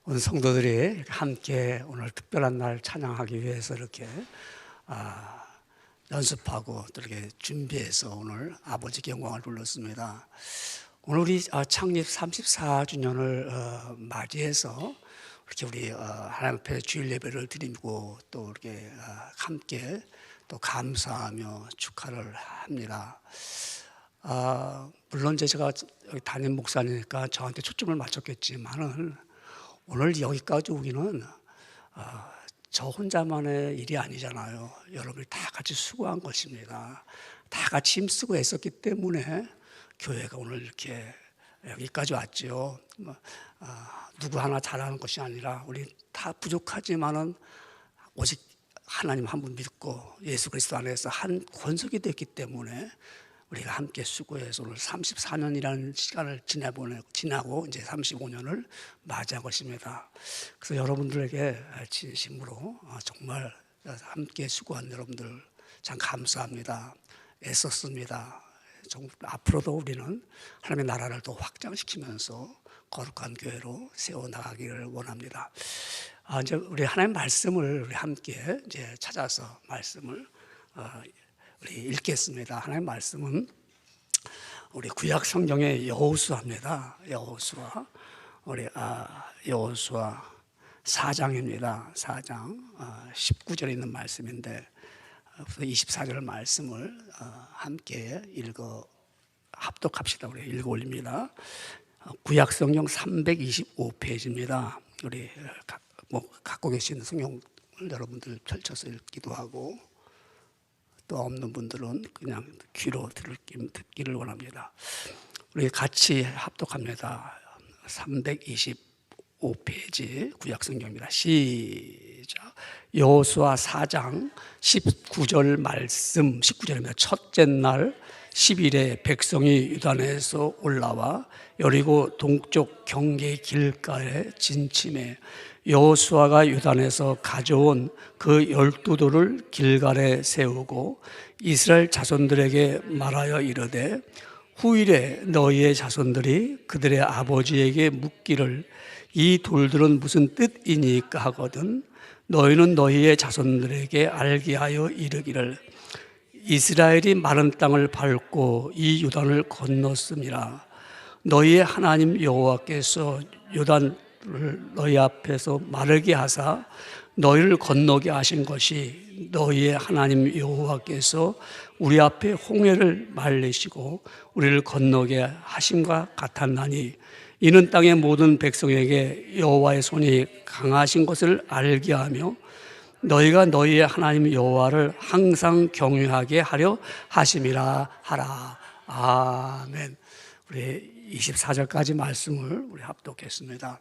온 성도들이 함께 오늘 특별한 날 찬양하기 위해서 이렇게 연습하고 또 이렇게 준비해서 오늘 아버지께 영광을 불렀습니다. 오늘 우리 창립 34주년을 맞이해서 이렇게 우리 하나님 앞에 주일 예배를 드리고 또 이렇게 함께 또 감사하며 축하를 합니다. 물론 제가 담임 목사니까 저한테 초점을 맞췄겠지만은 오늘 여기까지 오기는 저 혼자만의 일이 아니잖아요. 여러분이 다 같이 수고한 것입니다. 다 같이 힘쓰고 애썼기 때문에 교회가 오늘 이렇게 여기까지 왔죠. 누구 하나 잘하는 것이 아니라 우리 다 부족하지만은 오직 하나님 한 분 믿고 예수 그리스도 안에서 한 권속이 됐기 때문에 우리가 함께 수고해서 오늘 34년이라는 시간을 지나고 이제 35년을 맞이한 것입니다. 그래서 여러분들에게 진심으로 정말 함께 수고한 여러분들 참 감사합니다. 애썼습니다. 앞으로도 우리는 하나님의 나라를 더 확장시키면서 거룩한 교회로 세워나가기를 원합니다. 이제 우리 하나님의 말씀을 우리 함께 이제 찾아서 말씀을 우리 읽겠습니다. 하나님의 말씀은 우리 구약 성경의 여호수아입니다. 여호수아 우리 여호수아 4장입니다. 4장 19절에 있는 말씀인데 24절 말씀을 함께 합독합시다. 우리 읽어 올립니다. 구약 성경 325페이지입니다. 우리 갖고 계신 성경을 여러분들 펼쳐서 읽기도 하고 또 없는 분들은 그냥 귀로 듣기를 원합니다. 우리 같이 합독합니다. 325페이지 구약성경입니다. 시작. 여호수아 4장 19절 말씀 19절입니다. 첫째 날 10일에 백성이 유단에서 올라와 여리고 동쪽 경계 길가에 진침해 여호수아가 유단에서 가져온 그 12돌을 길갈에 세우고 이스라엘 자손들에게 말하여 이르되 후일에 너희의 자손들이 그들의 아버지에게 묻기를 이 돌들은 무슨 뜻이니까 하거든 너희는 너희의 자손들에게 알게 하여 이르기를 이스라엘이 마른 땅을 밟고 이 요단을 건넜음이라. 너희의 하나님 여호와께서 요단을 너희 앞에서 마르게 하사 너희를 건너게 하신 것이 너희의 하나님 여호와께서 우리 앞에 홍해를 말리시고 우리를 건너게 하심과 같았나니 이는 땅의 모든 백성에게 여호와의 손이 강하신 것을 알게 하며 너희가 너희의 하나님 여호와를 항상 경외하게 하려 하심이라 하라. 아멘. 우리 24절까지 말씀을 우리 합독했습니다.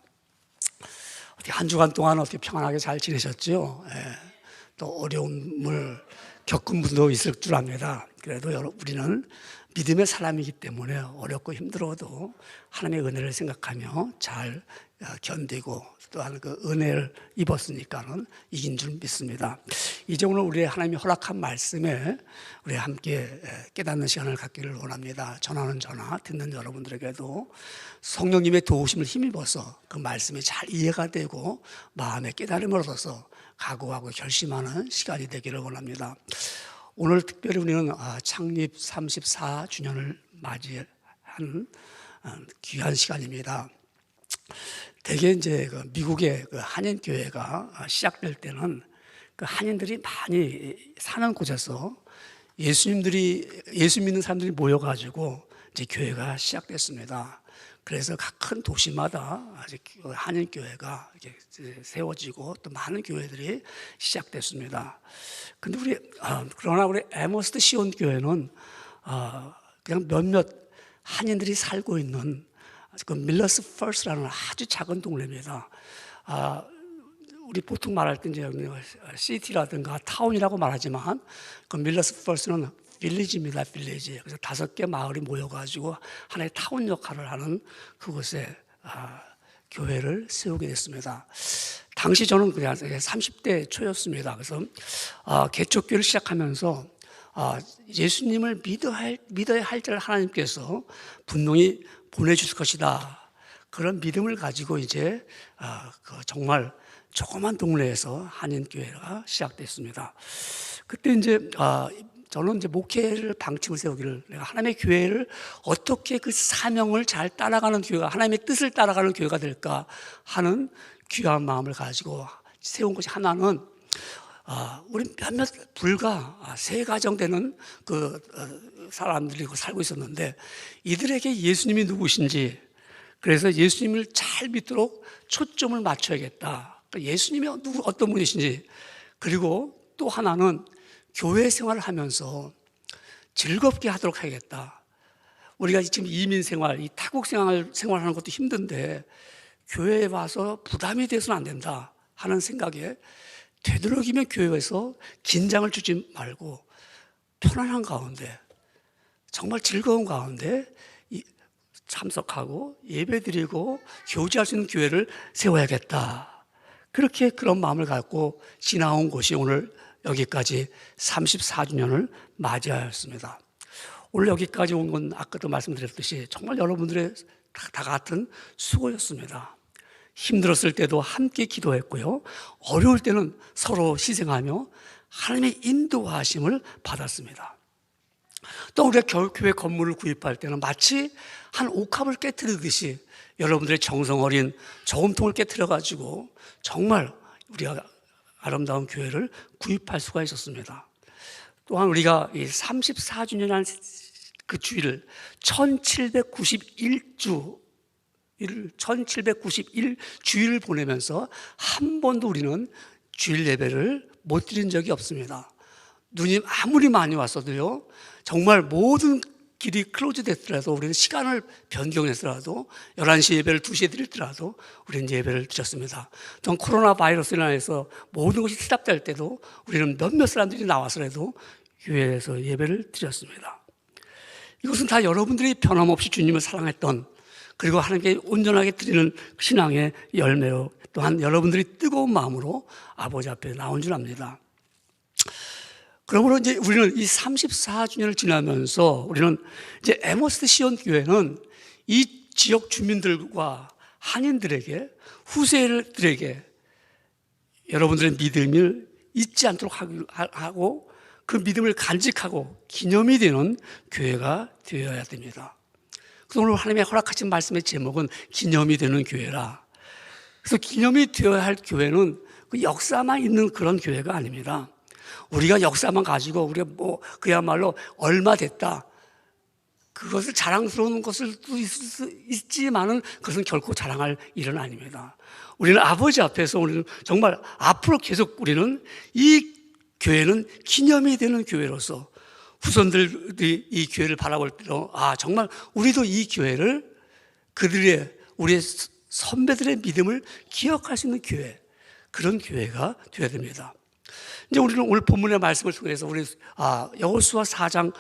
한 주간 동안 어떻게 평안하게 잘 지내셨죠? 또 어려움을 겪은 분도 있을 줄 압니다. 그래도 우리는 믿음의 사람이기 때문에 어렵고 힘들어도 하나님의 은혜를 생각하며 잘 견디고 또한 그 은혜를 입었으니까는 이긴 줄 믿습니다. 이제 오늘 우리 하나님이 허락한 말씀에 우리 함께 깨닫는 시간을 갖기를 원합니다. 전하는 전하, 듣는 여러분들에게도 성령님의 도우심을 힘입어서 그 말씀이 잘 이해가 되고 마음의 깨달음을 얻어서 각오하고 결심하는 시간이 되기를 원합니다. 오늘 특별히 우리는 창립 34주년을 맞이한 귀한 시간입니다. 대개 이제 미국의 한인 교회가 시작될 때는 그 한인들이 많이 사는 곳에서 예수 믿는 사람들이 모여가지고 이제 교회가 시작됐습니다. 그래서 각 큰 도시마다 한인 교회가 세워지고 또 많은 교회들이 시작됐습니다. 근데 그러나 우리 에머스트 시온 교회는 그냥 몇몇 한인들이 살고 있는 그 밀러스 퍼스트라는 아주 작은 동네입니다. 우리 보통 말할 때 이제 시티라든가 타운이라고 말하지만 그 밀러스 퍼스트는 빌리지입니다. 빌리지. 그래서 5개 마을이 모여가지고 하나의 타운 역할을 하는 그곳에 교회를 세우게 됐습니다. 당시 저는 그냥 30대 초였습니다. 그래서 개척교회를 시작하면서 예수님을 믿어야 할 자를 하나님께서 분명히 보내주실 것이다. 그런 믿음을 가지고 이제 정말 조그만 동네에서 한인교회가 시작됐습니다. 그때 이제 저는 이제 목회를 방침을 세우기를, 내가 하나님의 교회를 어떻게 그 사명을 잘 따라가는 교회가, 하나님의 뜻을 따라가는 교회가 될까 하는 귀한 마음을 가지고 세운 것이 하나는, 우리 몇몇 불과 세 가정 되는 사람들이 살고 있었는데, 이들에게 예수님이 누구신지, 그래서 예수님을 잘 믿도록 초점을 맞춰야겠다. 예수님이 어떤 분이신지, 그리고 또 하나는 교회 생활을 하면서 즐겁게 하도록 해야겠다. 우리가 지금 이민 생활, 이 타국 생활하는 것도 힘든데 교회에 와서 부담이 돼서는 안 된다 하는 생각에, 되도록이면 교회에서 긴장을 주지 말고 편안한 가운데, 정말 즐거운 가운데 참석하고 예배드리고 교제할 수 있는 교회를 세워야겠다. 그렇게 그런 마음을 갖고 지나온 곳이 오늘 여기까지 34주년을 맞이하였습니다. 오늘 여기까지 온 건 아까도 말씀드렸듯이 정말 여러분들의 다 같은 수고였습니다. 힘들었을 때도 함께 기도했고요, 어려울 때는 서로 희생하며 하나님의 인도하심을 받았습니다. 또 우리가 교회 건물을 구입할 때는 마치 한 옥합을 깨트리듯이 여러분들의 정성 어린 저금통을 깨트려가지고 정말 우리가 아름다운 교회를 구입할 수가 있었습니다. 또한 우리가 이 34주년이라는 그 주일을 1791주일을 보내면서 한 번도 우리는 주일 예배를 못 드린 적이 없습니다. 눈이 아무리 많이 왔어도요, 정말 모든 길이 클로즈 됐더라도, 우리는 시간을 변경했더라도 11시 예배를 2시에 드리더라도 우리는 예배를 드렸습니다. 또 코로나 바이러스로 인해서 모든 것이 스탑될 때도 우리는 몇몇 사람들이 나와서라도 교회에서 예배를 드렸습니다. 이것은 다 여러분들이 변함없이 주님을 사랑했던, 그리고 하나님께 온전하게 드리는 신앙의 열매로, 또한 여러분들이 뜨거운 마음으로 아버지 앞에 나온 줄 압니다. 그러므로 이제 우리는 이 34주년을 지나면서 우리는 이제 에머스 시온 교회는 이 지역 주민들과 한인들에게, 후세들에게 여러분들의 믿음을 잊지 않도록 하고 그 믿음을 간직하고 기념이 되는 교회가 되어야 됩니다. 그래서 오늘 하나님의 허락하신 말씀의 제목은 기념이 되는 교회라. 그래서 기념이 되어야 할 교회는 그 역사만 있는 그런 교회가 아닙니다. 우리가 역사만 가지고 우리가 그야말로 얼마 됐다, 그것을 자랑스러운 것을 또 있을 수 있지만은 그것은 결코 자랑할 일은 아닙니다. 우리는 아버지 앞에서 우리는 정말 앞으로 계속 우리는 이 교회는 기념이 되는 교회로서 후손들이 이 교회를 바라볼 때도 정말 우리도 이 교회를 우리의 선배들의 믿음을 기억할 수 있는 교회, 그런 교회가 되어야 됩니다. 이제 우리는 오늘 본문의 말씀을 통해서 우리 여호수아 4장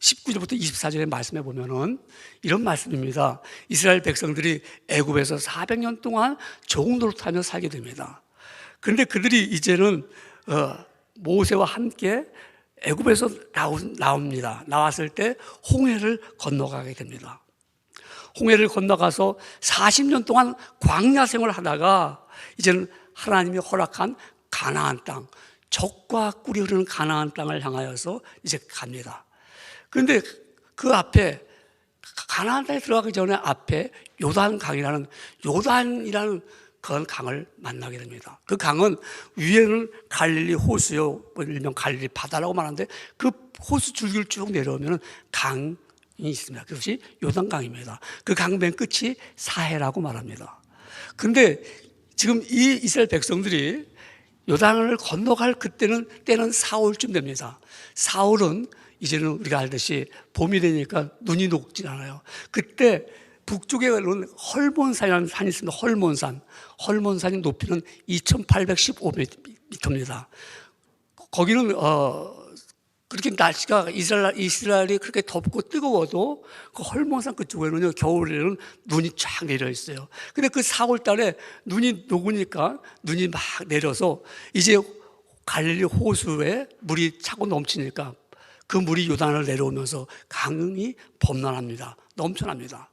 19절부터 24절의 말씀에 보면은 이런 말씀입니다. 이스라엘 백성들이 애굽에서 400년 동안 종노릇하며 살게 됩니다. 그런데 그들이 이제는 모세와 함께 애굽에서 나옵니다. 나왔을 때 홍해를 건너가게 됩니다. 홍해를 건너가서 40년 동안 광야 생활을 하다가 이제는 하나님이 허락한 가나안 땅, 젖과 꿀이 흐르는 가나안 땅을 향하여서 이제 갑니다. 그런데 그 앞에, 가나안 땅에 들어가기 전에 앞에 요단이라는 그런 강을 만나게 됩니다. 그 강은 위에는 갈릴리 호수요, 일명 갈릴리 바다라고 말하는데 그 호수 줄기를 쭉 내려오면 강이 있습니다. 그것이 요단강입니다. 그 강 맨 끝이 사해라고 말합니다. 그런데 지금 이 이스라엘 백성들이 요단을 건너갈 때는 4월쯤 됩니다. 4월은 이제는 우리가 알듯이 봄이 되니까 눈이 녹지 않아요. 그때 북쪽에는 헐몬산이라는 산이 있습니다. 헐몬산의 높이는 2815m입니다. 거기는 그렇게 날씨가 이스라엘이 그렇게 덥고 뜨거워도 그 헐몬산 그쪽에는요, 겨울에는 눈이 쫙 내려 있어요. 근데 그 4월 달에 눈이 녹으니까 눈이 막 내려서 이제 갈릴리 호수에 물이 차고 넘치니까 그 물이 요단을 내려오면서 강이 범람합니다. 넘쳐납니다.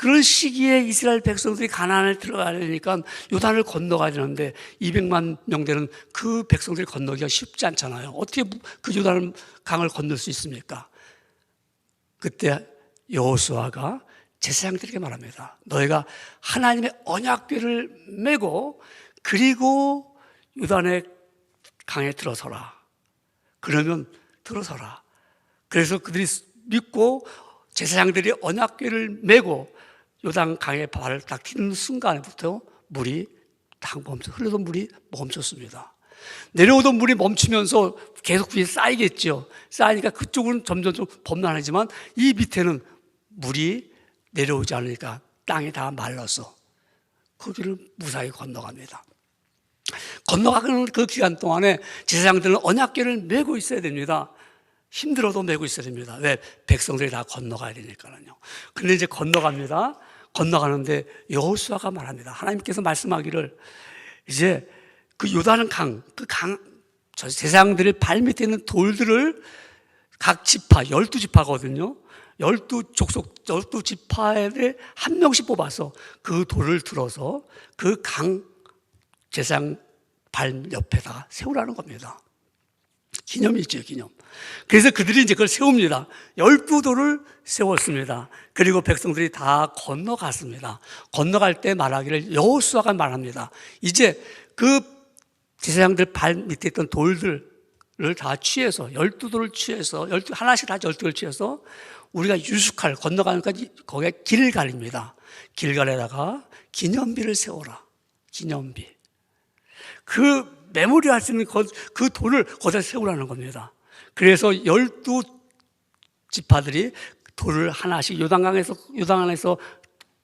그런 시기에 이스라엘 백성들이 가나안에 들어가려니까 요단을 건너가야 되는데 200만 명 되는 그 백성들이 건너기가 쉽지 않잖아요. 어떻게 그 요단 강을 건널 수 있습니까? 그때 여호수아가 제사장들에게 말합니다. 너희가 하나님의 언약궤를 메고 그리고 요단의 강에 들어서라. 그러면 들어서라. 그래서 그들이 믿고 제사장들이 언약궤를 메고 요단 강에 발을 딱 딛는 순간부터 물이 딱 흘러던 물이 멈췄습니다. 내려오던 물이 멈추면서 계속 위에 쌓이겠죠. 쌓이니까 그쪽은 점점 좀 범람하지만 이 밑에는 물이 내려오지 않으니까 땅이 다 말라서 거기를 무사히 건너갑니다. 건너가는 그 기간 동안에 제사장들은 언약궤를 메고 있어야 됩니다. 힘들어도 메고 있어야 됩니다. 왜? 백성들이 다 건너가야 되니까요. 근데 이제 건너갑니다. 건너가는데 여호수아가 말합니다. 하나님께서 말씀하기를 이제 그 요단 강, 저 제사장들의 발 밑에 있는 돌들을 각 지파, 12지파거든요. 12지파에 한 명씩 뽑아서 그 돌을 들어서 그 강 제사장 발 옆에다가 세우라는 겁니다. 기념이 있죠, 기념. 그래서 그들이 이제 그걸 세웁니다. 12돌을 세웠습니다. 그리고 백성들이 다 건너갔습니다. 건너갈 때 말하기를 여호수아가 말합니다. 이제 그 제사장들 발 밑에 있던 돌들을 다 취해서 12돌을 취해서 하나씩 다 12돌을 취해서 우리가 유숙할 건너가니까 거기에 길갈입니다. 길갈에다가 기념비를 세워라. 기념비. 그 메모리할 수 있는 그 돌을 거기다 세우라는 겁니다. 그래서 12지파들이 돌을 하나씩 요단강에서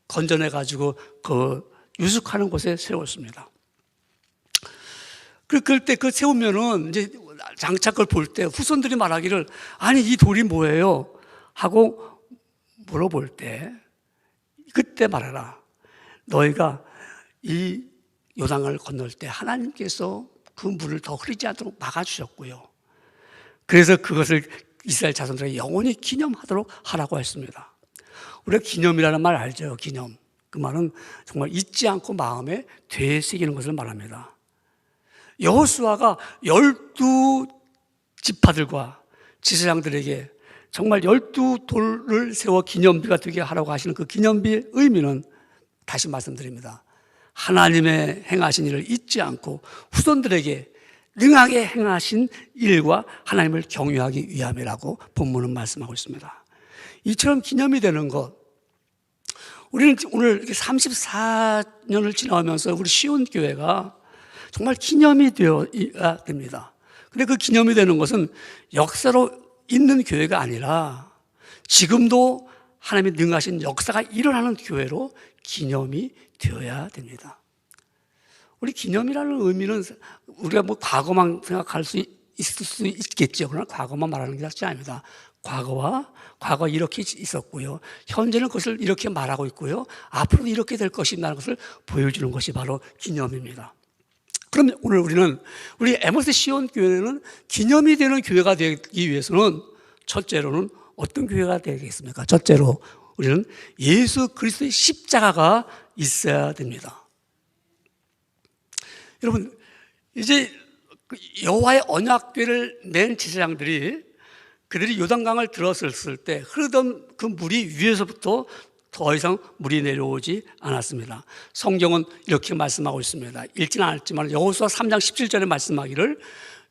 건져내가지고 그 유숙하는 곳에 세웠습니다. 그때 그 세우면은 이제 장차 그걸 볼 때 후손들이 말하기를 아니 이 돌이 뭐예요? 하고 물어볼 때 그때 말해라. 너희가 이 요단강을 건널 때 하나님께서 그 물을 더 흐르지 않도록 막아주셨고요. 그래서 그것을 이스라엘 자손들에게 영원히 기념하도록 하라고 했습니다. 우리가 기념이라는 말 알죠? 기념. 그 말은 정말 잊지 않고 마음에 되새기는 것을 말합니다. 여호수아가 12지파들과 제사장들에게 정말 12돌을 세워 기념비가 되게 하라고 하시는 그 기념비의 의미는 다시 말씀드립니다. 하나님의 행하신 일을 잊지 않고 후손들에게 능하게 행하신 일과 하나님을 경유하기 위함이라고 본문은 말씀하고 있습니다. 이처럼 기념이 되는 것, 우리는 오늘 34년을 지나면서 우리 시온교회가 정말 기념이 되어야 됩니다. 근데 그 기념이 되는 것은 역사로 있는 교회가 아니라 지금도 하나님의 능하신 역사가 일어나는 교회로 기념이 되어야 됩니다. 우리 기념이라는 의미는 우리가 뭐 과거만 생각할 수 있을 수 있겠죠. 그러나 과거만 말하는 게 낫지 않습니다. 과거 이렇게 있었고요. 현재는 그것을 이렇게 말하고 있고요. 앞으로도 이렇게 될 것이라는 것을 보여주는 것이 바로 기념입니다. 그럼 오늘 우리 에머스 시온 교회는 기념이 되는 교회가 되기 위해서는 첫째로는 어떤 교회가 되겠습니까? 첫째로 우리는 예수 그리스도의 십자가가 있어야 됩니다. 여러분, 이제 여호와의 언약궤를 맨 제사장들이 그들이 요단강을 들었을 때 흐르던 그 물이 위에서부터 더 이상 물이 내려오지 않았습니다. 성경은 이렇게 말씀하고 있습니다. 읽지는 않았지만 여호수아 3장 17절에 말씀하기를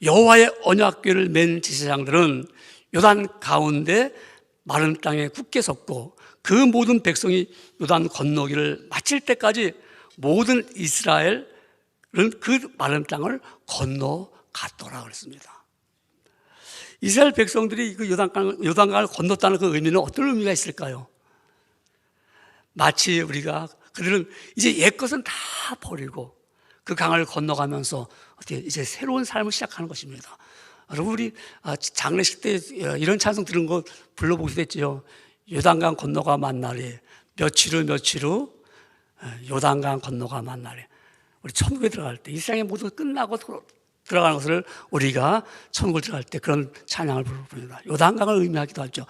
여호와의 언약궤를 맨 제사장들은 요단 가운데 마른 땅에 굳게 섰고 그 모든 백성이 요단 건너기를 마칠 때까지 모든 이스라엘은 그 마른 땅을 건너갔더라 그랬습니다. 이스라엘 백성들이 그 요단강을 건넜다는 그 의미는 어떤 의미가 있을까요? 마치 우리가 그들은 이제 옛것은 다 버리고 그 강을 건너가면서 어떻게 이제 새로운 삶을 시작하는 것입니다. 여러분 우리 장례식 때 이런 찬송 들은 거 불러보기도 했죠. 요단강 건너가 만날에 며칠 후 요단강 건너가 만날에 우리 천국에 들어갈 때 이 세상의 모든 끝나고 들어가는 것을 우리가 천국을 들어갈 때 그런 찬양을 부릅니다. 요단강을 의미하기도 하죠.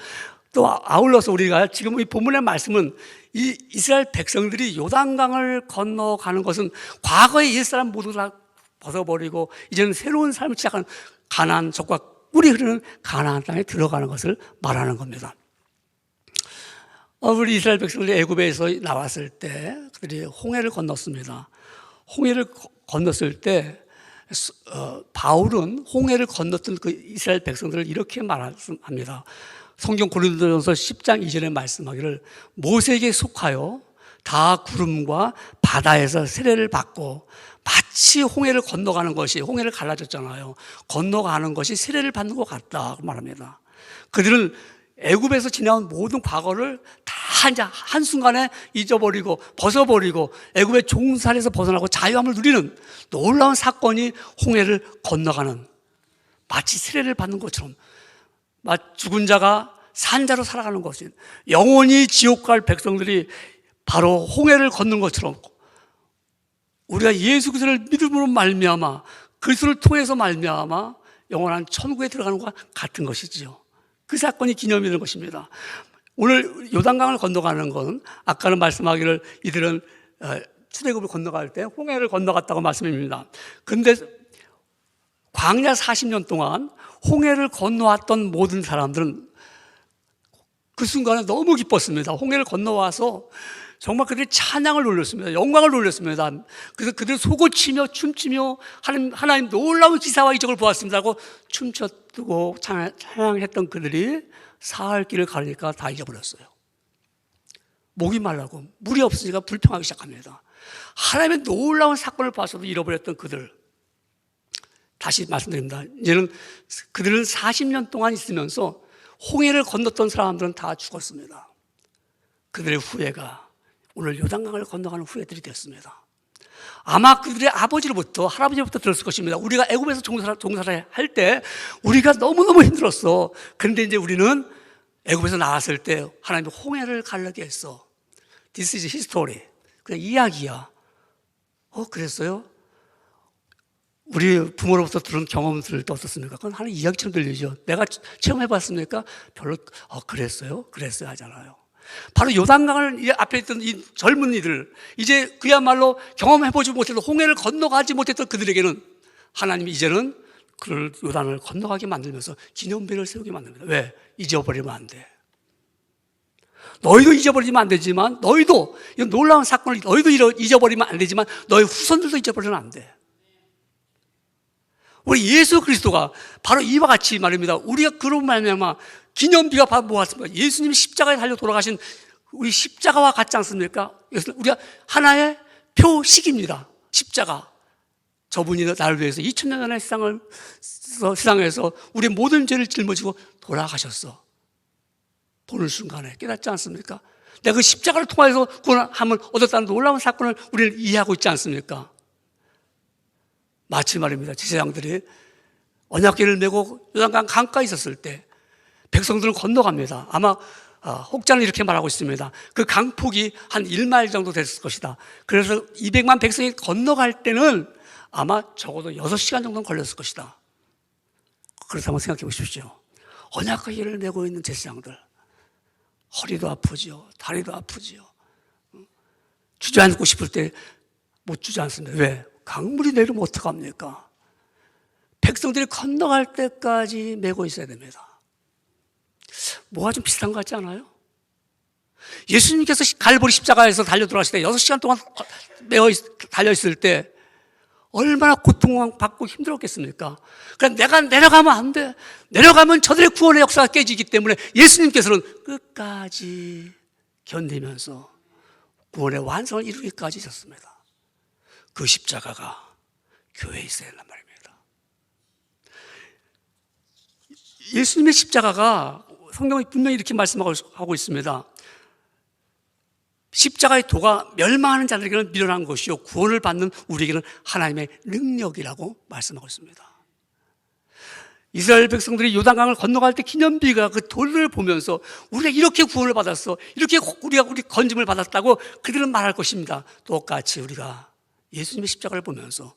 또 아울러서 우리가 지금 이 본문의 말씀은 이 이스라엘 백성들이 요단강을 건너가는 것은 과거의 옛사람 모두 다 벗어버리고 이제는 새로운 삶을 시작하는 가나안, 적과 꿀이 흐르는 가나안 땅에 들어가는 것을 말하는 겁니다. 우리 이스라엘 백성들이 애굽에서 나왔을 때 그들이 홍해를 건넜습니다. 홍해를 건넜을 때 바울은 홍해를 건넜던 그 이스라엘 백성들을 이렇게 말합니다. 성경 고린도전서 10장 2절에 말씀하기를 모세에게 속하여 다 구름과 바다에서 세례를 받고 마치 홍해를 건너가는 것이, 홍해를 갈라졌잖아요. 건너가는 것이 세례를 받는 것 같다고 말합니다. 그들은 애굽에서 지나온 모든 과거를 다 이제 한순간에 잊어버리고 벗어버리고 애굽의 종살에서 벗어나고 자유함을 누리는 놀라운 사건이 홍해를 건너가는, 마치 세례를 받는 것처럼 죽은 자가 산자로 살아가는 것이, 영원히 지옥 갈 백성들이 바로 홍해를 걷는 것처럼 우리가 예수 그리스도를 믿음으로 말미암아, 그리스도를 통해서 말미암아 영원한 천국에 들어가는 것과 같은 것이지요. 그 사건이 기념이 되는 것입니다. 오늘 요단강을 건너가는 것은 아까는 말씀하기를 이들은 출애굽을 건너갈 때 홍해를 건너갔다고 말씀입니다. 그런데 광야 40년 동안 홍해를 건너왔던 모든 사람들은 그 순간에 너무 기뻤습니다. 홍해를 건너와서 정말 그들이 찬양을 올렸습니다. 영광을 올렸습니다. 그래서 그들이 속을 치며 춤추며 하나님 놀라운 기사와 이적을 보았습니다 하고 춤췄고 찬양했던 그들이 사흘 길을 가려니까 다 잊어버렸어요. 목이 말라고 물이 없으니까 불평하기 시작합니다. 하나님의 놀라운 사건을 봐서도 잃어버렸던 그들, 다시 말씀드립니다. 이제는 그들은 40년 동안 있으면서 홍해를 건넜던 사람들은 다 죽었습니다. 그들의 후예가 오늘 요단강을 건너가는 후예들이 됐습니다. 아마 그들의 아버지로부터, 할아버지로부터 들었을 것입니다. 우리가 애굽에서 종살이 할 때 우리가 너무너무 힘들었어. 그런데 이제 우리는 애굽에서 나왔을 때 하나님이 홍해를 가르게 했어. This is history. 그냥 이야기야. 그랬어요? 우리 부모로부터 들은 경험들도 어떻습니까? 그건 하나의 이야기처럼 들리죠. 내가 체험해봤습니까? 별로, 그랬어요? 그랬어요 하잖아요. 바로 요단강을 앞에 있던 이 젊은 이들, 이제 그야말로 경험해보지 못해도 홍해를 건너가지 못했던 그들에게는 하나님이 이제는 그를 요단을 건너가게 만들면서 기념비를 세우게 만듭니다. 왜? 잊어버리면 안 돼. 너희도 잊어버리면 안 되지만, 너희도 이 놀라운 사건을 너희도 잊어버리면 안 되지만 너희 후손들도 잊어버리면 안 돼. 우리 예수 그리스도가 바로 이와 같이 말입니다. 우리가 그런 말미암아 기념비가 바로 뭐였습니까? 예수님이 십자가에 달려 돌아가신 우리 십자가와 같지 않습니까? 우리가 하나의 표식입니다. 십자가. 저분이 나를 위해서 2000년 전에 세상에서 우리의 모든 죄를 짊어지고 돌아가셨어. 보는 순간에 깨닫지 않습니까? 내가 그 십자가를 통해서 구원함을 얻었다는 놀라운 사건을 우리는 이해하고 있지 않습니까? 마치 말입니다. 제사장들이 언약궤를 메고 요단강 강가에 있었을 때 백성들은 건너갑니다. 아마 혹자는 이렇게 말하고 있습니다. 그 강폭이 한 1마일 정도 됐을 것이다. 그래서 200만 백성이 건너갈 때는 아마 적어도 6시간 정도는 걸렸을 것이다. 그렇다고 한번 생각해 보십시오. 언약궤를 메고 있는 제사장들, 허리도 아프지요, 다리도 아프지요. 주저앉고 싶을 때 못 주저앉습니다. 왜? 강물이 내리면 어떡합니까? 백성들이 건너갈 때까지 메고 있어야 됩니다. 뭐가 좀 비슷한 것 같지 않아요? 예수님께서 갈보리 십자가에서 달려 들어가실 때 6시간 동안 달려있을 때 얼마나 고통받고 힘들었겠습니까? 그러니까 내가 내려가면 안 돼. 내려가면 저들의 구원의 역사가 깨지기 때문에 예수님께서는 끝까지 견디면서 구원의 완성을 이루기까지 하셨습니다. 그 십자가가 교회에 있어야 한단 말입니다. 예수님의 십자가가 성경이 분명히 이렇게 말씀하고 있습니다. 십자가의 도가 멸망하는 자들에게는 미련한 것이요 구원을 받는 우리에게는 하나님의 능력이라고 말씀하고 있습니다. 이스라엘 백성들이 요단강을 건너갈 때 기념비가 그 돌을 보면서 우리가 이렇게 구원을 받았어, 이렇게 우리 건짐을 받았다고 그들은 말할 것입니다. 똑같이 우리가 예수님의 십자가를 보면서,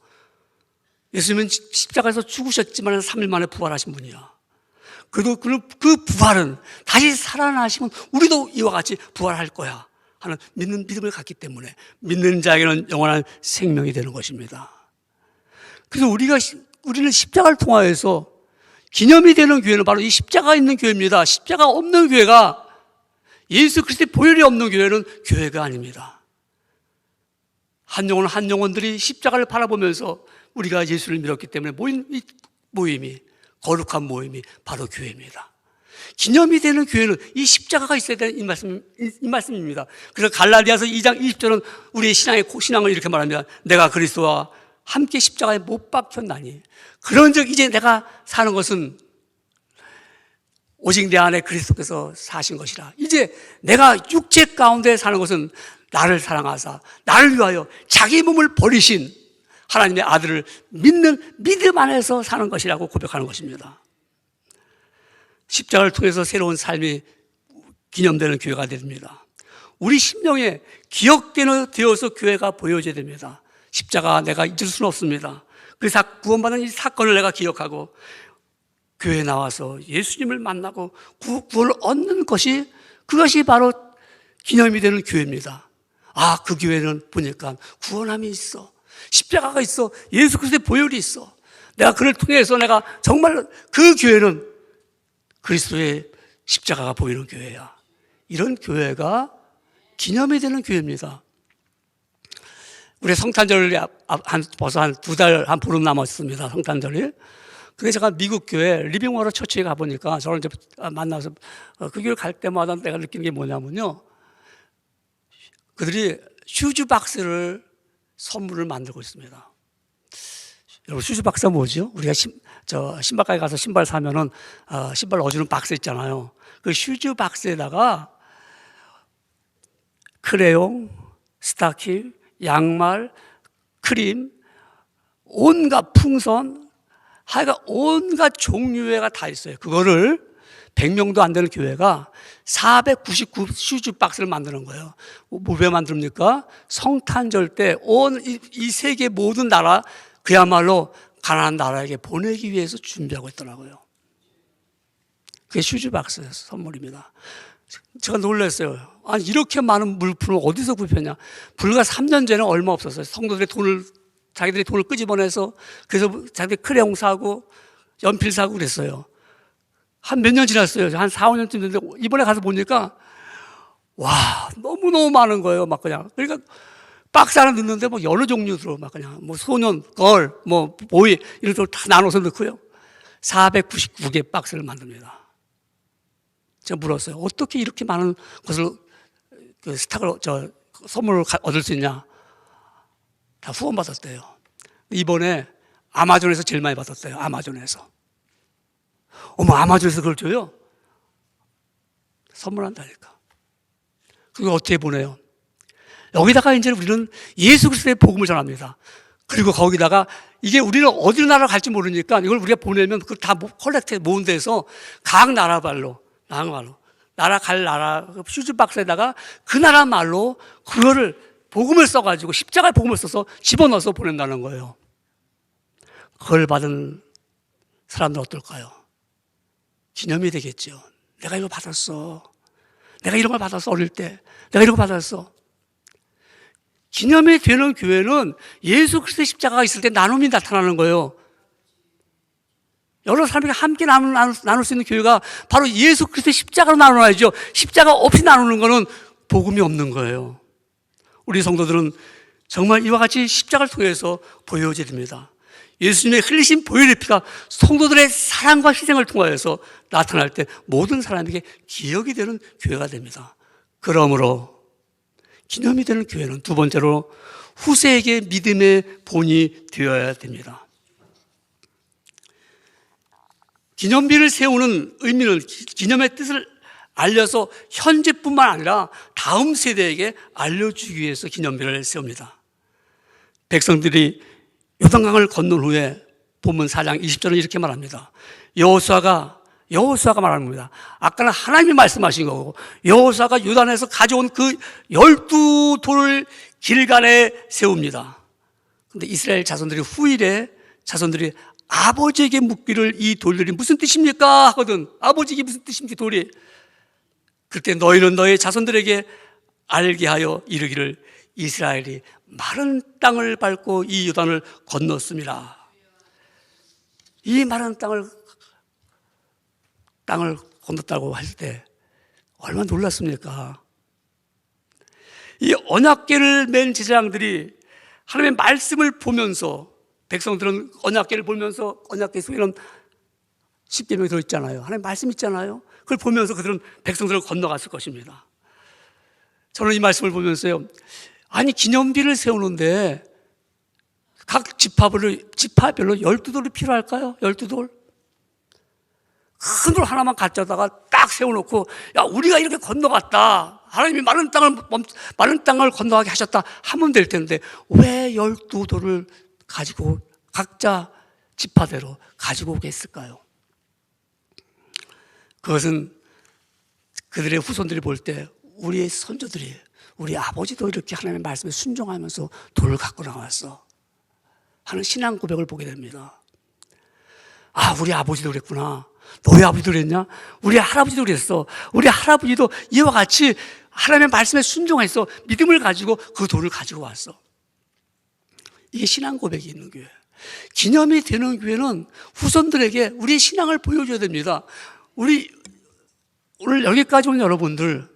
예수님은 십자가에서 죽으셨지만 3일 만에 부활하신 분이야. 그래도 그 부활은 다시 살아나시면 우리도 이와 같이 부활할 거야 하는 믿는 믿음을 갖기 때문에 믿는 자에게는 영원한 생명이 되는 것입니다. 그래서 우리는 십자가를 통하여서 기념이 되는 교회는 바로 이 십자가 있는 교회입니다. 십자가 없는 교회가, 예수 그리스도의 보혈이 없는 교회는 교회가 아닙니다. 한 영혼들이 십자가를 바라보면서 우리가 예수를 믿었기 때문에 모인 이 모임이, 거룩한 모임이 바로 교회입니다. 기념이 되는 교회는 이 십자가가 있어야 되는 이 말씀입니다. 그래서 갈라디아서 2장 20절은 우리의 신앙을 이렇게 말합니다. 내가 그리스도와 함께 십자가에 못 박혔나니 그런즉 이제 내가 사는 것은 오직 내 안에 그리스도께서 사신 것이라. 이제 내가 육체 가운데 사는 것은 나를 사랑하사 나를 위하여 자기 몸을 버리신 하나님의 아들을 믿는 믿음 안에서 사는 것이라고 고백하는 것입니다. 십자가를 통해서 새로운 삶이 기념되는 교회가 됩니다. 우리 심령에 기억되어서 교회가 보여져야 됩니다. 십자가 내가 잊을 수는 없습니다. 그래서 구원받은 이 사건을 내가 기억하고 교회에 나와서 예수님을 만나고 구원을 얻는 것이, 그것이 바로 기념이 되는 교회입니다. 아, 그 교회는 보니까 구원함이 있어, 십자가가 있어, 예수 그리스도의 보혈이 있어. 내가 그를 통해서 내가 정말 그 교회는 그리스도의 십자가가 보이는 교회야. 이런 교회가 기념이 되는 교회입니다. 우리 성탄절이 벌써 한 2달, 한 보름 남았습니다. 성탄절이. 그래서 제가 미국 교회 리빙워터 처치에 가보니까 저를 이제 만나서 그 교회 갈 때마다 내가 느끼는 게 뭐냐면요, 그들이 슈즈 박스를 선물을 만들고 있습니다. 여러분, 슈즈 박스가 뭐죠? 우리가 신발가게 가서 신발 사면은 신발 넣어주는 박스 있잖아요. 그 슈즈 박스에다가 크레용, 스타킹, 양말, 크림, 온갖 풍선, 하여간 온갖 종류가 다 있어요. 그거를 100명도 안 되는 교회가 499 슈즈 박스를 만드는 거예요. 왜 만듭니까? 성탄절 때 온 이 세계 모든 나라, 그야말로 가난한 나라에게 보내기 위해서 준비하고 있더라고요. 그게 슈즈 박스 선물입니다. 제가 놀랐어요. 아니, 이렇게 많은 물품을 어디서 구입했냐? 불과 3년 전에 얼마 없었어요. 자기들이 돈을 끄집어내서, 그래서 자기들이 크레용 사고 연필 사고 그랬어요. 한 몇 년 지났어요. 한 4, 5년쯤 됐는데 이번에 가서 보니까 와, 너무너무 많은 거예요. 막 그냥. 그러니까 박스 하나 넣는데 뭐 여러 종류로 막 그냥 뭐 소년, 걸, 뭐 보이 이런 걸 다 나눠서 넣고요. 499개 박스를 만듭니다. 제가 물었어요. 어떻게 이렇게 많은 것을, 선물을 얻을 수 있냐? 다 후원받았대요. 이번에 아마존에서 제일 많이 받았대요. 아마존에서. 어머, 아마존에서 그걸 줘요? 선물한다니까. 그거 어떻게 보내요? 여기다가 이제 우리는 예수 그리스도의 복음을 전합니다. 그리고 거기다가 이게 우리는 어디 나라 갈지 모르니까 이걸 우리가 보내면 그걸 다 컬렉트 모은 데서 각 나라 말로, 나라 슈즈 박스에다가 그 나라 말로 그거를 복음을 써가지고 십자가의 복음을 써서 집어넣어서 보낸다는 거예요. 그걸 받은 사람들 어떨까요? 기념이 되겠죠. 내가 이거 받았어. 내가 이런 걸 받았어. 어릴 때 내가 이런 걸 받았어. 기념이 되는 교회는 예수 그리스도의 십자가가 있을 때 나눔이 나타나는 거예요. 여러 사람이 함께 나눌 수 있는 교회가 바로 예수 그리스도의 십자가로 나눠야죠. 십자가 없이 나누는 거는 복음이 없는 거예요. 우리 성도들은 정말 이와 같이 십자가를 통해서 보여줘야 됩니다. 예수님의 흘리신 보혈의 피가 성도들의 사랑과 희생을 통하여서 나타날 때 모든 사람에게 기억이 되는 교회가 됩니다. 그러므로 기념이 되는 교회는 두 번째로 후세에게 믿음의 본이 되어야 됩니다. 기념비를 세우는 의미는 기념의 뜻을 알려서 현재뿐만 아니라 다음 세대에게 알려주기 위해서 기념비를 세웁니다. 백성들이 요단강을 건넌 후에 본문 4장 20절은 이렇게 말합니다. 여호수아가 말하는 겁니다. 아까는 하나님이 말씀하신 거고, 여호수아가 요단에서 가져온 그 12돌을 길간에 세웁니다. 그런데 이스라엘 자손들이 후일에 자손들이 아버지에게 묻기를 이 돌들이 무슨 뜻입니까? 하거든. 아버지에게 무슨 뜻입니까? 돌이. 그때 너희는 너희 자손들에게 알게 하여 이르기를 이스라엘이 마른 땅을 밟고 이 요단을 건넜습니다. 이 마른 땅을 건넜다고 할 때 얼마나 놀랐습니까? 이 언약궤를 맨 제사장들이 하나님의 말씀을 보면서, 백성들은 언약궤를 보면서, 언약궤 속에는 십계명이 들어있잖아요. 하나님의 말씀 있잖아요. 그걸 보면서 그들은 백성들을 건너갔을 것입니다. 저는 이 말씀을 보면서요, 아니 기념비를 세우는데 각 지파별로 12돌이 필요할까요? 12돌? 큰 돌 하나만 가져다가 딱 세워놓고, 야 우리가 이렇게 건너갔다, 하나님이 마른 땅을 건너가게 하셨다 하면 될 텐데 왜 12돌을 가지고 각자 지파대로 가지고 오게 했을까요? 그것은 그들의 후손들이 볼 때 우리의 선조들이, 우리 아버지도 이렇게 하나님의 말씀에 순종하면서 돌을 갖고 나왔어 하는 신앙 고백을 보게 됩니다. 아, 우리 아버지도 그랬구나. 너희 아버지도 그랬냐? 우리 할아버지도 그랬어. 우리 할아버지도 이와 같이 하나님의 말씀에 순종해서 믿음을 가지고 그 돌을 가지고 왔어. 이게 신앙 고백이 있는 교회. 기념이 되는 교회는 후손들에게 우리의 신앙을 보여줘야 됩니다. 오늘 여기까지 온 여러분들,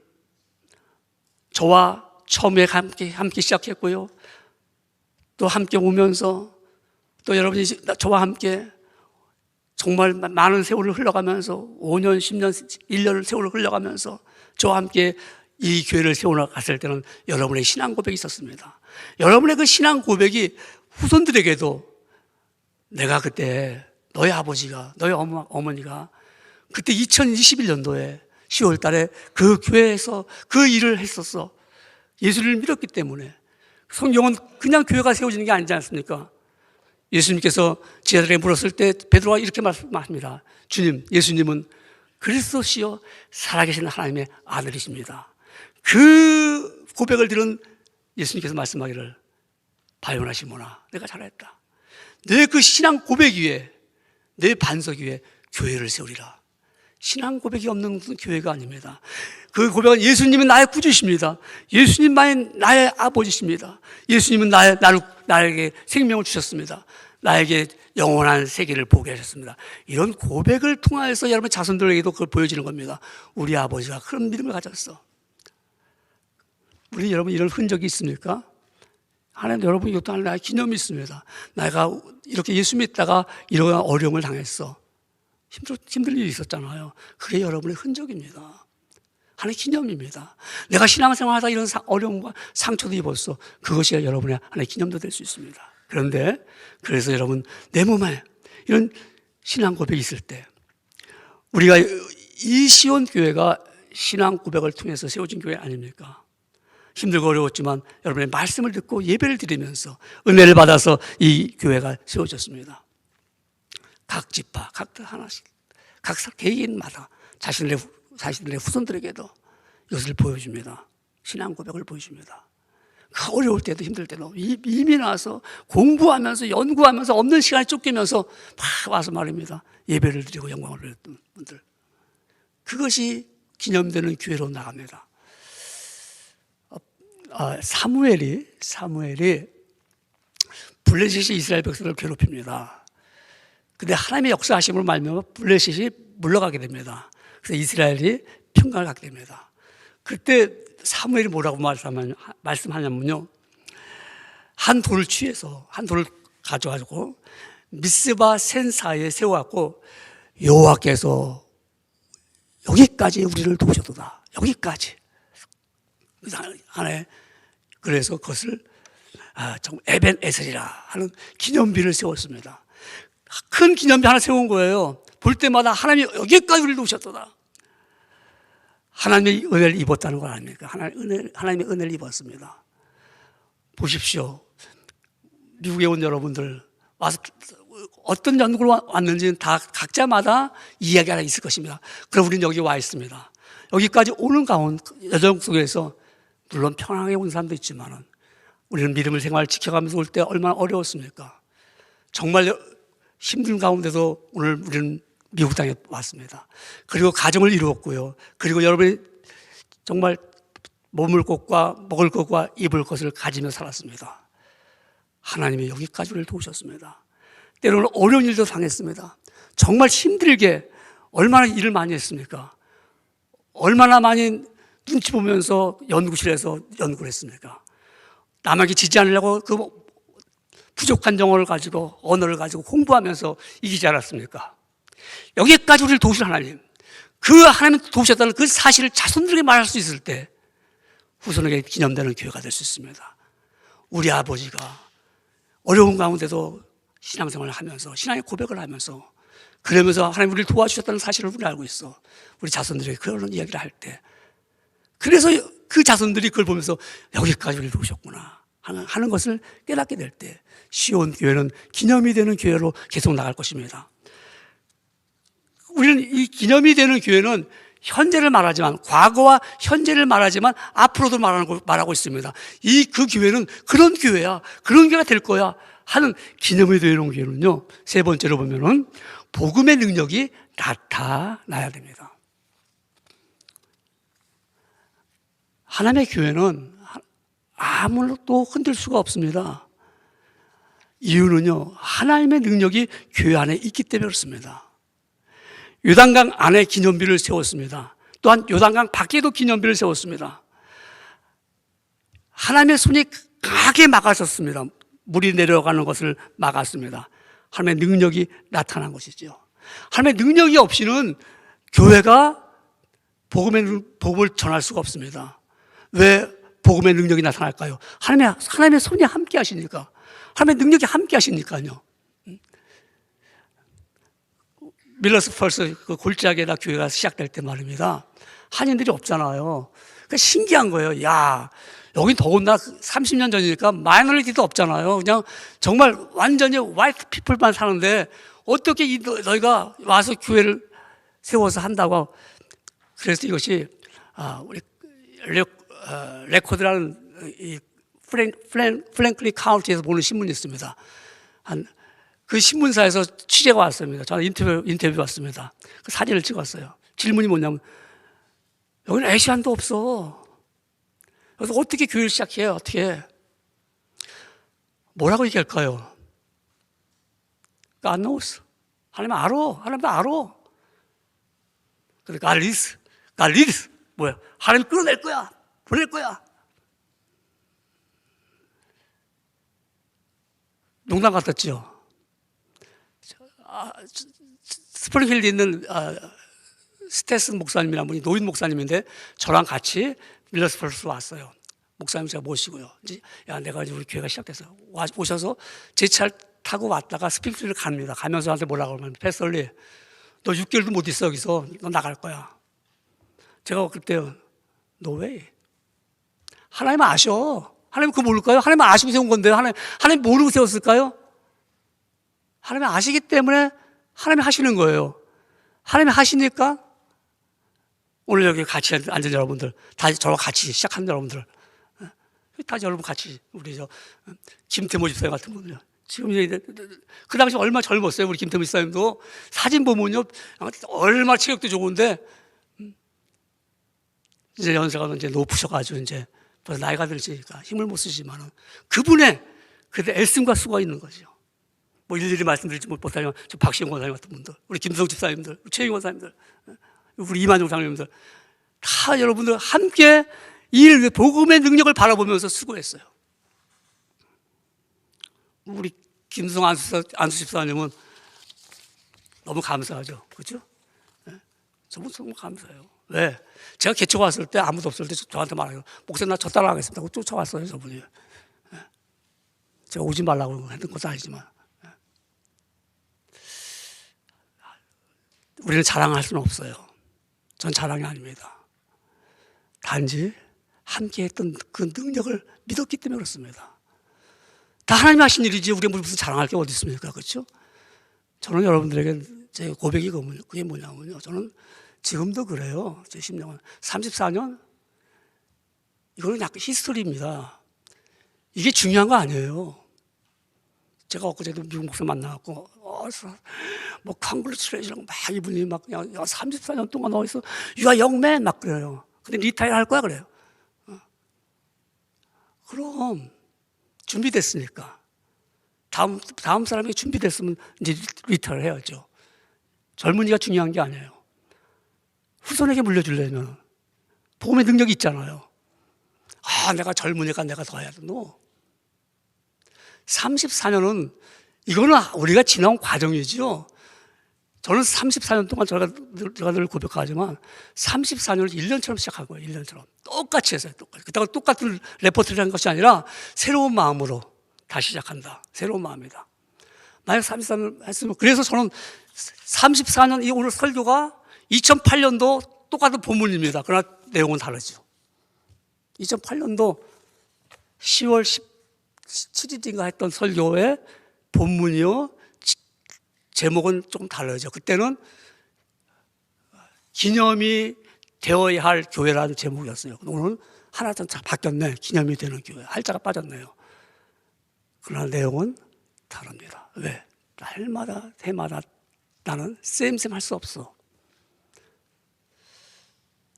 저와 처음에 함께 시작했고요, 또 함께 오면서 또 여러분이 저와 함께 정말 많은 세월을 흘러가면서 5년, 10년, 1년 세월을 흘러가면서 저와 함께 이 교회를 세워나갔을 때는 여러분의 신앙 고백이 있었습니다. 여러분의 그 신앙 고백이 후손들에게도, 내가 그때 너희 아버지가, 너희 어머니가 그때 2021년도에 10월 달에 그 교회에서 그 일을 했었어. 예수를 믿었기 때문에. 성경은 그냥 교회가 세워지는 게 아니지 않습니까? 예수님께서 제자들에게 물었을 때 베드로가 이렇게 말합니다. 주님, 예수님은 그리스도시요 살아계신 하나님의 아들이십니다. 그 고백을 들은 예수님께서 말씀하기를, 바요나 시몬아, 내가 잘했다. 내 그 신앙 고백 위에, 내 반석 위에 교회를 세우리라. 신앙 고백이 없는 무슨 교회가 아닙니다. 그 고백은 예수님은 나의 구주십니다. 예수님만이 나의 아버지십니다. 예수님은 나에게 생명을 주셨습니다. 나에게 영원한 세계를 보게 하셨습니다. 이런 고백을 통하여서 여러분 자손들에게도 그걸 보여지는 겁니다. 우리 아버지가 그런 믿음을 가졌어. 우리 여러분 이런 흔적이 있습니까? 하나님, 여러분 이것도 하나의 기념이 있습니다. 내가 이렇게 예수 믿다가 이런 어려움을 당했어. 힘들 일이 있었잖아요. 그게 여러분의 흔적입니다. 하나의 기념입니다. 내가 신앙생활 하다 이런 어려움과 상처도 입었어. 그것이 여러분의 하나의 기념도 될 수 있습니다. 그런데 그래서 여러분, 내 몸에 이런 신앙 고백이 있을 때, 우리가 이 시온 교회가 신앙 고백을 통해서 세워진 교회 아닙니까? 힘들고 어려웠지만 여러분의 말씀을 듣고 예배를 드리면서 은혜를 받아서 이 교회가 세워졌습니다. 각 지파, 각들 하나씩, 각 개인마다 자신들의 후손들에게도 이것을 보여줍니다. 신앙 고백을 보여줍니다. 그 어려울 때도 힘들 때도 이미 나와서 공부하면서 연구하면서 없는 시간에 쫓기면서 막 와서 말입니다. 예배를 드리고 영광을 드렸던 분들. 그것이 기념되는 교회로 나갑니다. 사무엘이 블레셋이 이스라엘 백성을 괴롭힙니다. 근데 하나님의 역사하심으로 말미암아 블레셋이 물러가게 됩니다. 그래서 이스라엘이 평강을 갖게 됩니다. 그때 사무엘이 뭐라고 말씀하냐면요, 한 돌을 취해서, 한 돌을 가져가지고 미스바 센 사이에 세워갖고, 여호와께서 여기까지 우리를 도우셨도다. 여기까지. 그래서 그것을 에벤 에셀이라 하는 기념비를 세웠습니다. 큰 기념비 하나 세운 거예요. 볼 때마다 하나님이 여기까지 우리를 도우셨도다. 하나님의 은혜를 입었다는 거 아닙니까? 하나님의 은혜를 입었습니다. 보십시오. 미국에 온 여러분들 와서 어떤 연구를 왔는지는 다 각자마다 이야기가 있을 것입니다. 그럼 우리는 여기 와 있습니다. 여기까지 오는 가운데 여정 속에서 물론 편하게 온 사람도 있지만 우리는 믿음의 생활을 지켜가면서 올 때 얼마나 어려웠습니까? 정말 힘든 가운데도 오늘 우리는 미국 땅에 왔습니다. 그리고 가정을 이루었고요. 그리고 여러분이 정말 몸을 것과 먹을 것과 입을 것을 가지며 살았습니다. 하나님이 여기까지 우리를 도우셨습니다. 때로는 어려운 일도 당했습니다. 정말 힘들게 얼마나 일을 많이 했습니까? 얼마나 많이 눈치 보면서 연구실에서 연구를 했습니까? 남에게 지지 않으려고 그 부족한 영어를 가지고 언어를 가지고 공부하면서 이기지 않았습니까? 여기까지 우리를 도우신 하나님, 그 하나님 도우셨다는 그 사실을 자손들에게 말할 수 있을 때 후손에게 기념되는 교회가 될 수 있습니다. 우리 아버지가 어려운 가운데도 신앙생활을 하면서 신앙의 고백을 하면서 그러면서 하나님 우리를 도와주셨다는 사실을 우리 알고 있어. 우리 자손들에게 그런 이야기를 할 때 그래서 그 자손들이 그걸 보면서 여기까지 우리를 도우셨구나 하는 것을 깨닫게 될 때 시온 교회는 기념이 되는 교회로 계속 나갈 것입니다. 우리는 이 기념이 되는 교회는 현재를 말하지만 과거와 현재를 말하지만 앞으로도 말하고 있습니다. 그 교회는 그런 교회야, 그런 교회가 될 거야 하는 기념이 되는 교회는요, 세 번째로 보면은 복음의 능력이 나타나야 됩니다. 하나님의 교회는 아무것도 흔들 수가 없습니다. 이유는요, 하나님의 능력이 교회 안에 있기 때문에 그렇습니다. 요단강 안에 기념비를 세웠습니다. 또한 요단강 밖에도 기념비를 세웠습니다. 하나님의 손이 강하게 막아섰습니다. 물이 내려가는 것을 막았습니다. 하나님의 능력이 나타난 것이죠. 하나님의 능력이 없이는 교회가 복음을 전할 수가 없습니다. 왜 복음의 능력이 나타날까요? 하나님의 손이 함께 하시니까. 하나님의 능력이 함께 하시니까요. 밀러스 펄스 그 골짜기에다 교회가 시작될 때 말입니다. 한인들이 없잖아요. 그러니까 신기한 거예요. 야, 여긴 더군다나 30년 전이니까 마이너리티도 없잖아요. 그냥 정말 완전히 화이트 피플만 사는데 어떻게 너희가 와서 교회를 세워서 한다고. 그래서 이것이 우리 레코드라는 이 플랭클리 카운티에서 보는 신문이 있습니다. 그 신문사에서 취재가 왔습니다. 저는 인터뷰 왔습니다. 그 사진을 찍었어요. 질문이 뭐냐면, 여기는 아시안도 없어. 그래서 어떻게 교회를 시작해요? 어떻게? 뭐라고 얘기할까요? God knows. 하나님 알아. 하나님도 알아. 근데 God leads. 뭐야? 하나님 끌어낼 거야. 보낼 거야. 농담 같았죠? 스프링필드에 있는 스테슨 목사님이라는 분이 노인 목사님인데 저랑 같이 밀러스 펄스 왔어요. 목사님 제가 모시고요. 이제 내가 이제 우리 교회가 시작돼서 오셔서 제 차를 타고 왔다가 스프링필드를 갑니다. 가면서 저한테 뭐라고 그러면, 패스럴리, 너 6개월도 못 있어 여기서. 너 나갈 거야. 제가 그때 no way. 하나님 아셔. 하나님 그거 모를까요? 하나님 아시고 세운 건데 하나님 모르고 세웠을까요? 하나님 아시기 때문에 하나님이 하시는 거예요. 하나님이 하시니까 오늘 여기 같이 앉은 여러분들, 다 저와 같이 시작한 여러분들, 다 여러분 같이, 우리 김태모 집사님 같은 분들요. 지금 그 당시 얼마 젊었어요. 우리 김태모 집사님도 사진 보면요, 얼마 체력도 좋은데 이제 연세가 이제 높으셔가지고 이제 벌써 나이가 들으시니까 힘을 못 쓰시지만은 그분의 그때 애씀과 수고가 있는 거죠. 뭐 일일이 말씀드리지 못하지만 저 박시영 권사님 같은 분들, 우리 김성 집사님들, 최영 권사님들, 우리 이만종 장로님들 다 여러분들 함께 이 복음의 능력을 바라보면서 수고했어요. 우리 김성 안수 집사님은 너무 감사하죠, 그렇죠? 저분 너무 감사해요. 왜? 제가 개척 왔을 때 아무도 없을 때 저한테 말해요. 목사님 나 저 따라가겠습니다 하고 쫓아왔어요, 저분이. 제가 오지 말라고 했던 것도 아니지만. 우리는 자랑할 수는 없어요. 전 자랑이 아닙니다. 단지 함께 했던 그 능력을 믿었기 때문에 그렇습니다. 다 하나님이 하신 일이지 우리가 무슨 자랑할 게 어디 있습니까? 그렇죠? 저는 여러분들에게 제 고백이 그게 뭐냐면요. 저는 지금도 그래요. 제 10년, 34년? 이거는 약간 히스토리입니다. 이게 중요한 거 아니에요. 제가 엊그제도 미국 목사 만나갖고 뭐 컨글레츄레이션 막 이분이 막 그냥 34년 동안 어디서 유아 영맨 막 그래요. 근데 리타이어 할 거야 그래요. 그럼 준비됐으니까 다음 사람이 준비됐으면 이제 리타이어 해야죠. 젊은이가 중요한 게 아니에요. 후손에게 물려주려면 복음의 능력이 있잖아요. 내가 젊으니까 내가 더 해야 돼. No. 34년은 이거는 우리가 지나온 과정이죠. 저는 34년 동안 제가 늘 고백하지만 34년을 1년처럼 시작한 거예요. 1년처럼. 똑같이 했어요. 똑같이. 그때가 똑같은 레포트를 한 것이 아니라 새로운 마음으로 다시 시작한다. 새로운 마음이다. 만약 34년 했으면, 그래서 저는 34년, 이 오늘 설교가 2008년도 똑같은 본문입니다. 그러나 내용은 다르죠. 2008년도 10월 17일인가 했던 설교의 본문이요. 제목은 조금 달라져. 그때는 기념이 되어야 할 교회라는 제목이었어요. 오늘은 하나 좀 바뀌었네. 기념이 되는 교회. 할자가 빠졌네요. 그러나 내용은 다릅니다. 왜? 날마다, 해마다 나는 쌤 할 수 없어.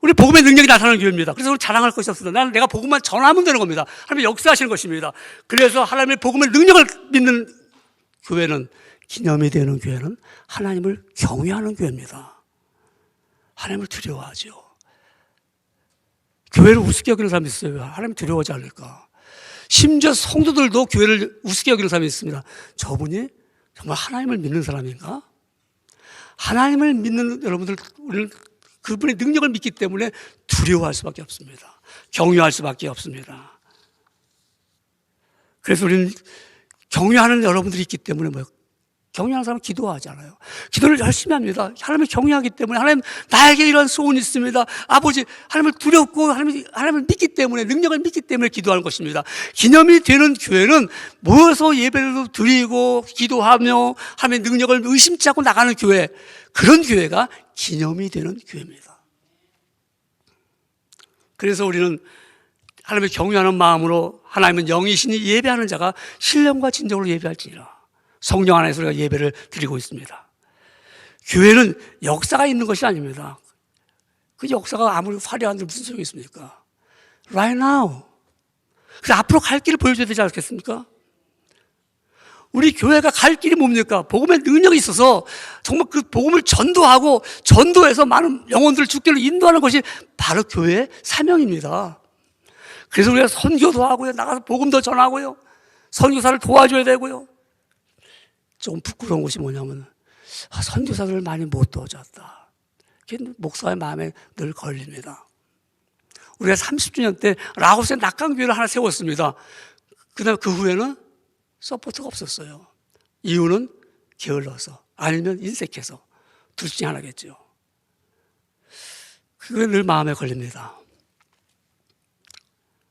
우리 복음의 능력이 나타나는 교회입니다. 그래서 우리 자랑할 것이 없습니다. 나는 내가 복음만 전하면 되는 겁니다. 하나님의 역사하시는 것입니다. 그래서 하나님의 복음의 능력을 믿는 교회는, 기념이 되는 교회는 하나님을 경외하는 교회입니다. 하나님을 두려워하죠. 교회를 우습게 여기는 사람이 있어요. 하나님 두려워하지 않을까. 심지어 성도들도 교회를 우습게 여기는 사람이 있습니다. 저분이 정말 하나님을 믿는 사람인가? 하나님을 믿는 여러분들, 우리는 그분의 능력을 믿기 때문에 두려워할 수밖에 없습니다. 경외할 수밖에 없습니다. 그래서 우리는 경외하는 여러분들이 있기 때문에 경외하는 사람은 기도하잖아요. 기도를 열심히 합니다. 하나님을 경외하기 때문에, 하나님 나에게 이런 소원이 있습니다. 아버지, 하나님을 두렵고 하나님을 믿기 때문에, 능력을 믿기 때문에 기도하는 것입니다. 기념이 되는 교회는 모여서 예배를 드리고 기도하며 하나님의 능력을 의심치 않고 나가는 교회, 그런 교회가 기념이 되는 교회입니다. 그래서 우리는 하나님을 경외하는 마음으로, 하나님은 영이시니 예배하는 자가 신령과 진정으로 예배할지니라. 성령 안에서 우리가 예배를 드리고 있습니다. 교회는 역사가 있는 것이 아닙니다. 그 역사가 아무리 화려한데 무슨 소용이 있습니까? Right now. 그래서 앞으로 갈 길을 보여줘야 되지 않겠습니까? 우리 교회가 갈 길이 뭡니까? 복음의 능력이 있어서 정말 그 복음을 전도하고 전도해서 많은 영혼들을 주께로 인도하는 것이 바로 교회의 사명입니다. 그래서 우리가 선교도 하고요, 나가서 복음도 전하고요, 선교사를 도와줘야 되고요. 조금 부끄러운 것이 뭐냐면 선교사들을 많이 못 도와줬다. 그게 목사의 마음에 늘 걸립니다. 우리가 30주년 때 라오스에 낙강교회를 하나 세웠습니다. 그다음에 그 후에는 서포트가 없었어요. 이유는 게을러서, 아니면 인색해서. 둘 중에 하나겠죠. 그게 늘 마음에 걸립니다.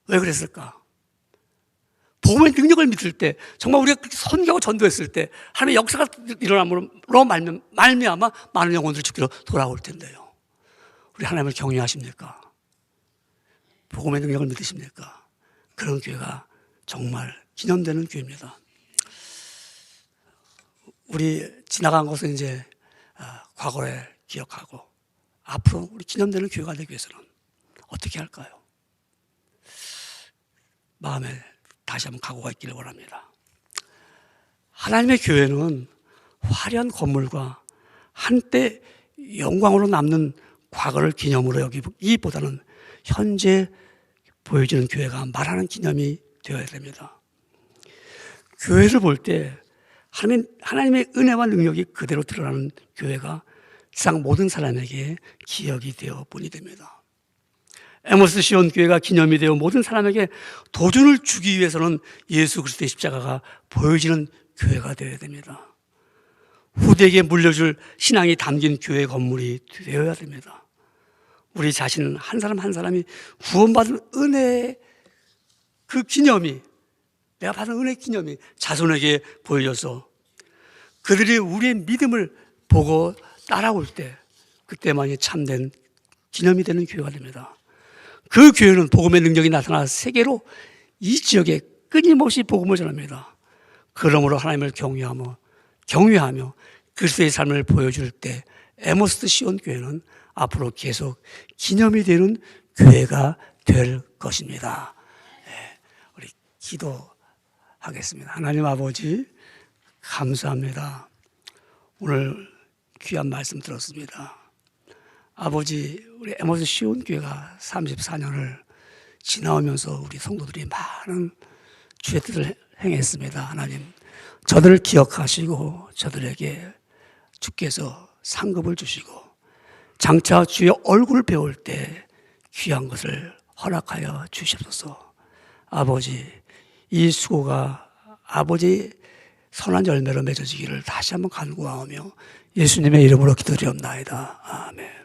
왜 그랬을까? 복음의 능력을 믿을 때, 정말 우리가 선교하고 전도했을 때 하나님의 역사가 일어남으로 말미암아 많은 영혼들이 주께로 돌아올 텐데요. 우리 하나님을 경외하십니까? 복음의 능력을 믿으십니까? 그런 교회가 정말 기념되는 교회입니다. 우리 지나간 것은 이제 과거를 기억하고 앞으로 우리 기념되는 교회가 되기 위해서는 어떻게 할까요? 마음에 다시 한번 각오가 있기를 원합니다. 하나님의 교회는 화려한 건물과 한때 영광으로 남는 과거를 기념으로 여기기보다는 현재 보여지는 교회가 말하는 기념이 되어야 됩니다. 교회를 볼 때 하나님의 은혜와 능력이 그대로 드러나는 교회가 세상 모든 사람에게 기억이 되어 본이 됩니다. 에모스 시온 교회가 기념이 되어 모든 사람에게 도전을 주기 위해서는 예수 그리스도의 십자가가 보여지는 교회가 되어야 됩니다. 후대에게 물려줄 신앙이 담긴 교회 건물이 되어야 됩니다. 우리 자신 한 사람 한 사람이 구원받은 은혜의 그 기념이, 내가 받은 은혜의 기념이 자손에게 보여져서 그들이 우리의 믿음을 보고 따라올 때, 그때만이 참된 기념이 되는 교회가 됩니다. 그 교회는 복음의 능력이 나타나 세계로 이 지역에 끊임없이 복음을 전합니다. 그러므로 하나님을 경외하며 경외하며 그리스도의 삶을 보여줄 때 에모스 시온 교회는 앞으로 계속 기념이 되는 교회가 될 것입니다. 우리 기도하겠습니다. 하나님 아버지 감사합니다. 오늘 귀한 말씀 들었습니다. 아버지, 우리 에모스 시온 교회가 34년을 지나오면서 우리 성도들이 많은 주의 뜻을 행했습니다. 하나님, 저들을 기억하시고 저들에게 주께서 상급을 주시고 장차 주의 얼굴을 배울 때 귀한 것을 허락하여 주시옵소서. 아버지, 이 수고가 아버지 선한 열매로 맺어지기를 다시 한번 간구하오며 예수님의 이름으로 기도드리옵나이다. 아멘.